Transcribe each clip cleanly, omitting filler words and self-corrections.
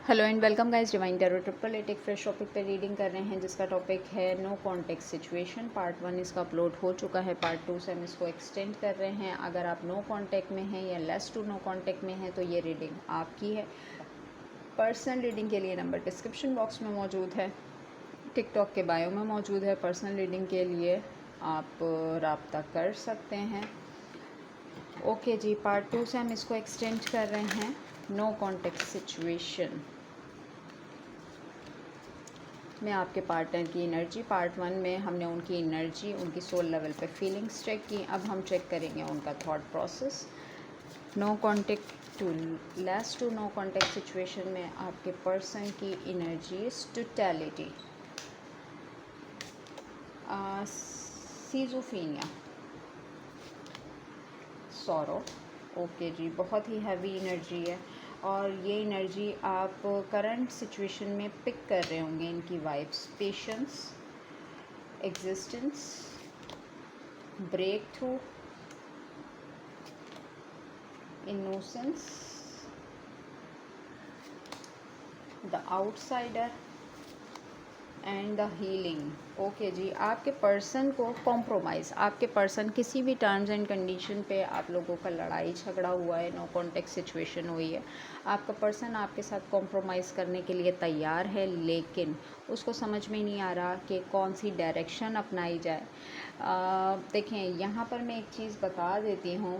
Hello and welcome guys, divine tarot triple eight एक fresh topic पे reading कर रहे हैं जिसका टॉपिक है नो कॉन्टेक्स्ट सिचुएशन। पार्ट 1 इसका अपलोड हो चुका है। पार्ट 2 से हम इसको एक्सटेंड कर रहे हैं। अगर आप नो कॉन्टेक्ट में हैं या लेस टू नो कॉन्टेक्ट में हैं तो ये रीडिंग आपकी है। पर्सनल रीडिंग के लिए नंबर डिस्क्रिप्शन बॉक्स में मौजूद है, टिकटॉक के बायो में मौजूद है। पर्सनल रीडिंग के लिए आप रब्ता कर सकते हैं। ओके जी, पार्ट 2 से हम इसको एक्सटेंड कर रहे हैं। नो कॉन्टेक्स्ट सिचुएशन में आपके पार्टनर की एनर्जी। पार्ट 1 में हमने उनकी एनर्जी, उनकी सोल लेवल पे फीलिंग्स चेक की। अब हम चेक करेंगे उनका thought process. No contact to less to no contact situation में आपके पर्सन की energy totality, schizophrenia, sorrow. Okay जी, बहुत ही हैवी एनर्जी है और ये एनर्जी आप करंट सिचुएशन में पिक कर रहे होंगे। इनकी vibes patience, existence, breakthrough, innocence, the outsider and the healing. Okay जी, आपके पर्सन को कॉम्प्रोमाइज़, आपके पर्सन किसी भी टर्म्स एंड कंडीशन पे आप लोगों का लड़ाई झगड़ा हुआ है, नो कॉन्टेक्ट सिचुएशन हुई है, आपका पर्सन आपके साथ कॉम्प्रोमाइज़ करने के लिए तैयार है, लेकिन उसको समझ में नहीं आ रहा कि कौन सी डायरेक्शन अपनाई जाए। देखें, यहाँ पर मैं एक चीज़ बता देती हूँ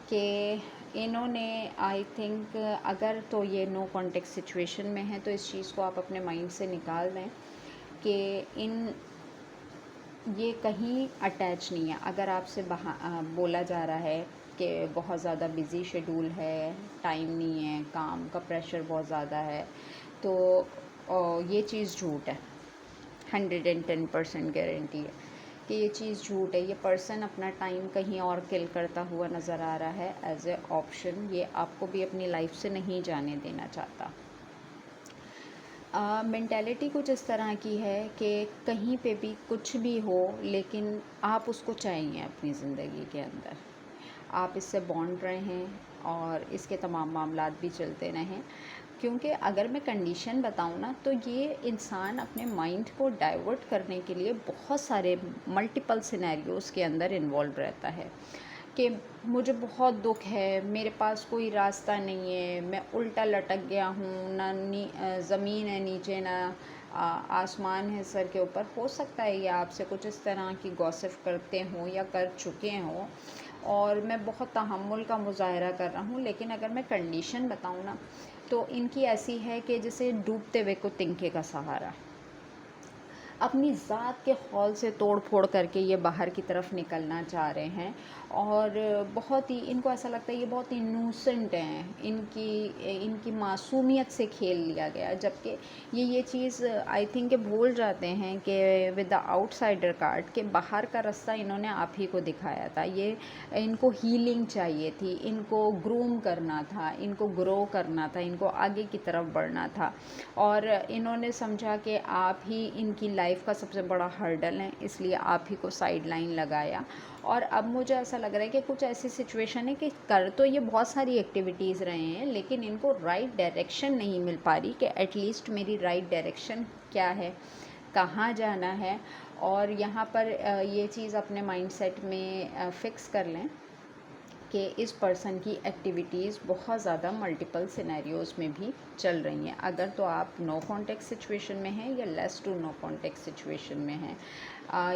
कि इन्होंने आई थिंक अगर तो ये नो कॉन्टेक्ट सिचुएशन में है तो इस चीज़ को आप अपने माइंड से निकाल दें कि ये कहीं अटैच नहीं है। अगर आपसे बोला जा रहा है कि बहुत ज़्यादा बिज़ी शेड्यूल है, टाइम नहीं है, काम का प्रेशर बहुत ज़्यादा है, तो ये चीज़ झूठ है। 110% गारंटी है कि ये चीज़ झूठ है। ये पर्सन अपना टाइम कहीं और किल करता हुआ नज़र आ रहा है एज ए ऑप्शन। ये आपको भी अपनी लाइफ से नहीं जाने देना चाहता। मेंटालिटी कुछ इस तरह की है कि कहीं पे भी कुछ भी हो, लेकिन आप उसको चाहिए अपनी ज़िंदगी के अंदर। आप इससे बॉन्ड रहे हैं और इसके तमाम मामलात भी चलते रहें। क्योंकि अगर मैं कंडीशन बताऊँ ना, तो ये इंसान अपने माइंड को डाइवर्ट करने के लिए बहुत सारे मल्टीपल सिनेरियोज़ के अंदर इन्वॉल्व रहता है कि मुझे बहुत दुख है, मेरे पास कोई रास्ता नहीं है, मैं उल्टा लटक गया हूँ, ना ज़मीन है नीचे, ना आसमान है सर के ऊपर। हो सकता है ये आपसे कुछ इस तरह की गॉसिप करते हों या कर चुके हों और मैं बहुत तहम्मुल का मुज़ाहरा कर रहा हूँ। लेकिन अगर मैं कंडीशन बताऊँ ना, तो इनकी ऐसी है कि जैसे डूबते हुए को तिनके का सहारा। अपनी ज़ात के खौल से तोड़ फोड़ करके ये बाहर की तरफ निकलना चाह रहे हैं और बहुत ही इनको ऐसा लगता है ये बहुत इनोसेंट हैं, इनकी मासूमियत से खेल लिया गया। जबकि ये चीज़ आई थिंक भूल जाते हैं कि विद द आउटसाइडर कार्ड के बाहर का रास्ता इन्होंने आप ही को दिखाया था। ये इनको हीलिंग चाहिए थी, इनको ग्रूम करना था, इनको ग्रो करना था, इनको आगे की तरफ बढ़ना था और इन्होंने समझा कि आप ही इनकी लाइफ का सबसे बड़ा हर्डल है, इसलिए आप ही को साइड लाइन लगाया। और अब मुझे ऐसा लग रहा है कि कुछ ऐसी सिचुएशन है कि कर तो ये बहुत सारी एक्टिविटीज़ रहे हैं, लेकिन इनको राइट डायरेक्शन नहीं मिल पा रही कि एटलीस्ट मेरी राइट डायरेक्शन क्या है, कहाँ जाना है। और यहाँ पर ये चीज़ अपने माइंडसेट में फ़िक्स कर लें कि इस पर्सन की एक्टिविटीज़ बहुत ज़्यादा मल्टीपल सिनेरियोज़ में भी चल रही हैं। अगर तो आप नो कॉन्टेक्ट सिचुएशन में हैं या less to no contact situation में हैं,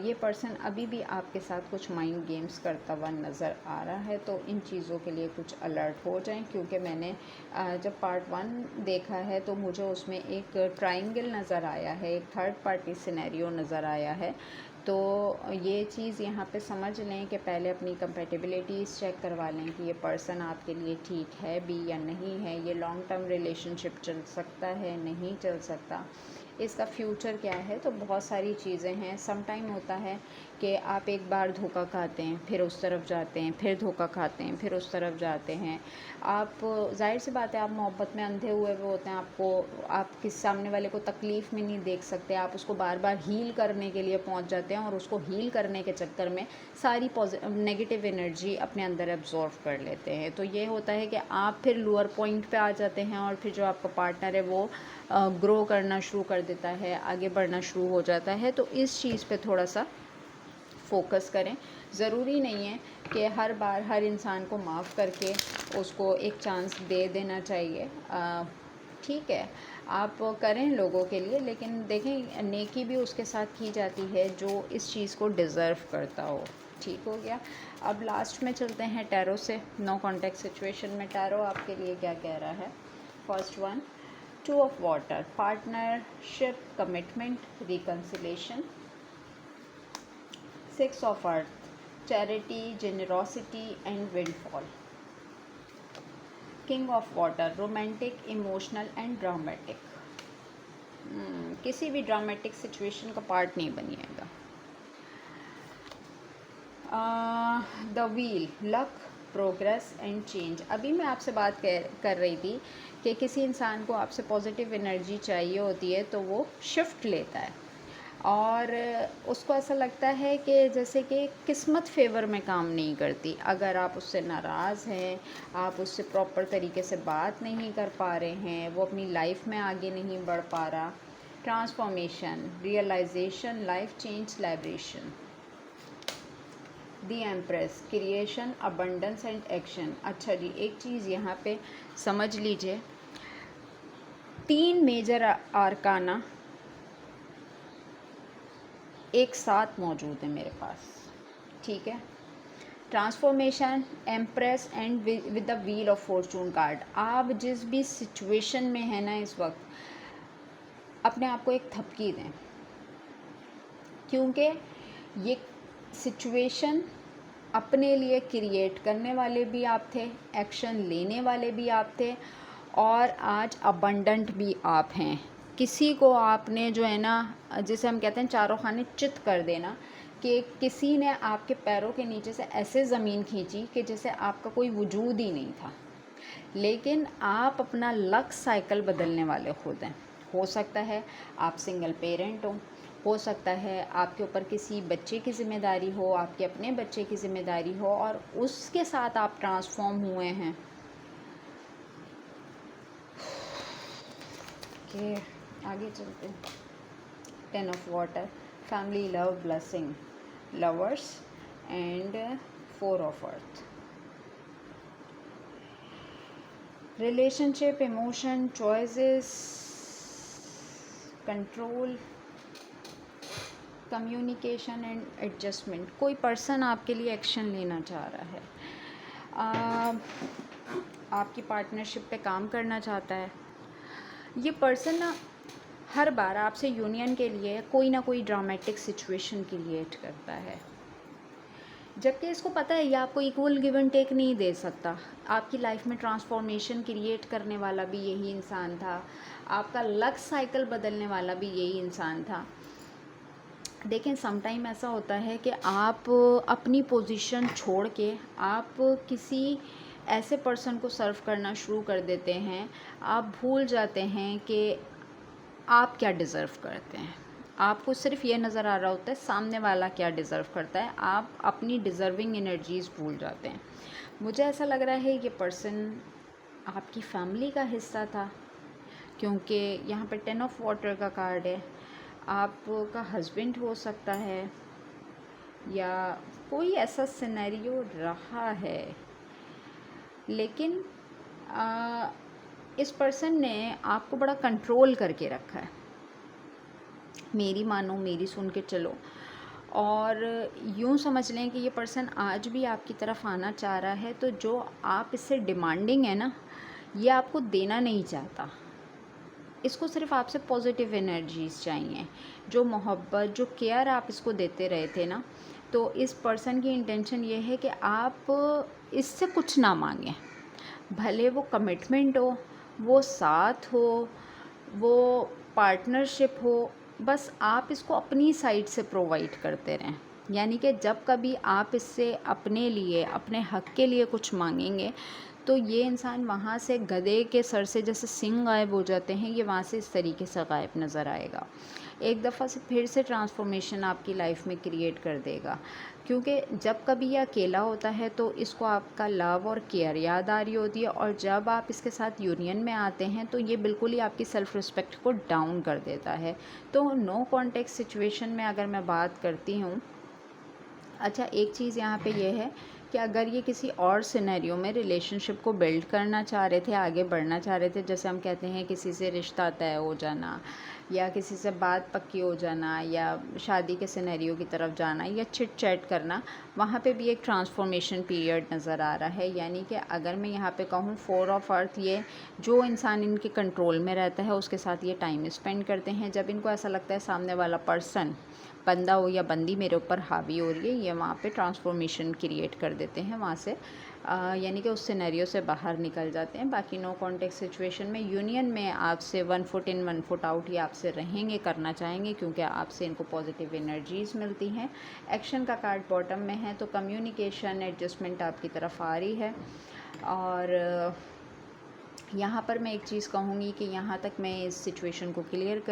ये पर्सन अभी भी आपके साथ कुछ माइंड गेम्स करता हुआ नज़र आ रहा है। तो इन चीज़ों के लिए कुछ अलर्ट हो जाएं, क्योंकि मैंने जब पार्ट 1 देखा है तो मुझे उसमें एक ट्रायंगल नज़र आया है, एक थर्ड पार्टी सिनेरियो नज़र आया है। तो ये चीज़ यहाँ पे समझ लें कि पहले अपनी कंपेटिबिलिटीज़ चेक करवा लें कि ये पर्सन आपके लिए ठीक है भी या नहीं है, ये लॉन्ग टर्म रिलेशनशिप चल सकता है, नहीं चल सकता, इसका फ्यूचर क्या है। तो बहुत सारी चीज़ें हैं। सम टाइम होता है कि आप एक बार धोखा खाते हैं, फिर उस तरफ जाते हैं, फिर धोखा खाते हैं, फिर उस तरफ जाते हैं। आप ज़ाहिर सी बात है, आप मोहब्बत में अंधे हुए होते हैं। आप किस सामने वाले को तकलीफ़ में नहीं देख सकते, आप उसको बार बार हील करने के लिए पहुंच जाते हैं हैं और उसको हील करने के चक्कर में सारी नेगेटिव एनर्जी अपने अंदर एब्जॉर्व कर लेते हैं। तो ये होता है कि आप फिर लोअर पॉइंट पे आ जाते हैं और फिर जो आपका पार्टनर है वो ग्रो करना शुरू कर देता है, आगे बढ़ना शुरू हो जाता है। तो इस चीज़ पे थोड़ा सा फोकस करें। ज़रूरी नहीं है कि हर बार हर इंसान को माफ़ करके उसको एक चांस दे देना चाहिए। ठीक है, आप करें लोगों के लिए, लेकिन देखें नेकी भी उसके साथ की जाती है जो इस चीज़ को डिज़र्व करता हो। ठीक हो गया। अब लास्ट में चलते हैं टैरो से। नो कॉन्टैक्ट सिचुएशन में टैरो आपके लिए क्या कह रहा है। First one, 2 of water, partnership, commitment, reconciliation. 6 of earth, charity, generosity and windfall. King of water, romantic, emotional and dramatic. किसी भी ड्रामेटिक सिचुएशन का पार्ट नहीं बनिएगा। The wheel, luck, progress and change. अभी मैं आपसे बात कर रही थी कि किसी इंसान को आपसे पॉजिटिव एनर्जी चाहिए होती है तो वो शिफ्ट लेता है और उसको ऐसा लगता है कि जैसे कि किस्मत फेवर में काम नहीं करती। अगर आप उससे नाराज़ हैं, आप उससे प्रॉपर तरीके से बात नहीं कर पा रहे हैं, वो अपनी लाइफ में आगे नहीं बढ़ पा रहा। Transformation, realization, life change, liberation. The empress, creation, abundance and action. अच्छा जी, एक चीज़ यहाँ पे समझ लीजिए, 3 मेजर आर्काना एक साथ मौजूद है मेरे पास। ठीक है, transformation, empress and with the wheel of Fortune card. आप जिस भी सिचुएशन में है ना इस वक्त, अपने आप को एक थपकी दें, क्योंकि ये सिचुएशन अपने लिए क्रिएट करने वाले भी आप थे, एक्शन लेने वाले भी आप थे और आज अबंडेंट भी आप हैं। किसी को आपने जो है ना, जिसे हम कहते हैं चारों खाने चित कर देना, कि किसी ने आपके पैरों के नीचे से ऐसे ज़मीन खींची कि जैसे आपका कोई वजूद ही नहीं था। लेकिन आप अपना लक साइकिल बदलने वाले खुद हैं। हो सकता है आप सिंगल पेरेंट हो सकता है आपके ऊपर किसी बच्चे की ज़िम्मेदारी हो, आपके अपने बच्चे की ज़िम्मेदारी हो और उसके साथ आप ट्रांसफॉर्म हुए हैं। ओके, आगे चलते हैं। 10 of water, family, love, blessing, lovers and 4 of earth. Relationship, emotion, choices, control, communication and adjustment. कोई पर्सन आपके लिए एक्शन लेना चाह रहा है, आपकी पार्टनरशिप पे काम करना चाहता है। ये पर्सन ना हर बार आपसे यूनियन के लिए कोई ना कोई ड्रामेटिक सिचुएशन क्रिएट करता है, जबकि इसको पता है ये आपको इक्वल गिव एंड टेक नहीं दे सकता। आपकी लाइफ में ट्रांसफॉर्मेशन क्रिएट करने वाला भी यही इंसान था, आपका लक साइकिल बदलने वाला भी यही इंसान था। देखें, समटाइम ऐसा होता है कि आप अपनी पोजीशन छोड़ के आप किसी ऐसे पर्सन को सर्व करना शुरू कर देते हैं, आप भूल जाते हैं कि आप क्या डिज़र्व करते हैं। आपको सिर्फ ये नज़र आ रहा होता है सामने वाला क्या डिज़र्व करता है, आप अपनी डिज़र्विंग एनर्जीज़ भूल जाते हैं। मुझे ऐसा लग रहा है ये पर्सन आपकी फैमिली का हिस्सा था, क्योंकि यहाँ पे 10 ऑफ वाटर का कार्ड है। आपका हस्बैंड हो सकता है या कोई ऐसा सिनेरियो रहा है, लेकिन इस पर्सन ने आपको बड़ा कंट्रोल करके रखा है। मेरी मानो, मेरी सुन के चलो, और यूँ समझ लें कि ये पर्सन आज भी आपकी तरफ आना चाह रहा है। तो जो आप इससे डिमांडिंग है ना, ये आपको देना नहीं चाहता। इसको सिर्फ आपसे पॉजिटिव एनर्जीज़ चाहिए, जो मोहब्बत, जो केयर आप इसको देते रहे थे ना। तो इस पर्सन की इंटेंशन ये है कि आप इससे कुछ ना मांगें, भले वो कमिटमेंट हो, वो साथ हो, वो पार्टनरशिप हो, बस आप इसको अपनी साइड से प्रोवाइड करते रहें। यानी कि जब कभी आप इससे अपने लिए, अपने हक़ के लिए कुछ मांगेंगे तो ये इंसान वहाँ से गधे के सर से जैसे सींग गायब हो जाते हैं, ये वहाँ से इस तरीके से गायब नज़र आएगा। एक दफ़ा से फिर से ट्रांसफॉर्मेशन आपकी लाइफ में क्रिएट कर देगा, क्योंकि जब कभी ये अकेला होता है तो इसको आपका लव और केयर याद आ रही होती है, और जब आप इसके साथ यूनियन में आते हैं तो ये बिल्कुल ही आपकी सेल्फ़ रिस्पेक्ट को डाउन कर देता है। तो नो कॉन्टेक्स्ट सिचुएशन में अगर मैं बात करती हूँ, अच्छा एक चीज़ यहाँ पे ये है कि अगर ये किसी और सिनेरियो में रिलेशनशिप को बिल्ड करना चाह रहे थे, आगे बढ़ना चाह रहे थे, जैसे हम कहते हैं किसी से रिश्ता तय हो जाना, या किसी से बात पक्की हो जाना, या शादी के सिनेरियो की तरफ जाना, या चिट चैट करना, वहाँ पे भी एक ट्रांसफॉर्मेशन पीरियड नज़र आ रहा है। यानी कि अगर मैं यहाँ पे कहूँ 4 ऑफ अर्थ, ये जो इंसान इनके कंट्रोल में रहता है उसके साथ ये टाइम स्पेंड करते हैं। जब इनको ऐसा लगता है सामने वाला पर्सन, बंदा हो या बंदी, मेरे ऊपर हावी हो रही है, ये वहाँ पे ट्रांसफॉर्मेशन क्रिएट कर देते हैं वहाँ से, यानी कि उस सिनेरियो से बाहर निकल जाते हैं। बाकी नो कॉन्टेक्स्ट सिचुएशन में यूनियन में आपसे 1 फुट इन 1 फुट आउट ये आपसे रहेंगे, करना चाहेंगे, क्योंकि आपसे इनको पॉजिटिव एनर्जीज़ मिलती हैं। एक्शन का कार्ड बॉटम में है, तो कम्युनिकेशन एडजस्टमेंट आपकी तरफ आ रही है। और यहाँ पर मैं एक चीज़ कहूँगी कि यहाँ तक मैं इस सिचुएशन को क्लियर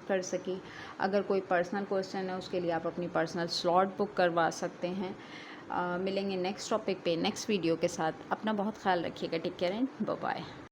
कर सकी। अगर कोई पर्सनल क्वेश्चन है उसके लिए आप अपनी पर्सनल स्लॉट बुक करवा सकते हैं। मिलेंगे नेक्स्ट टॉपिक पे नेक्स्ट वीडियो के साथ। अपना बहुत ख्याल रखिएगा। Take care and bye bye.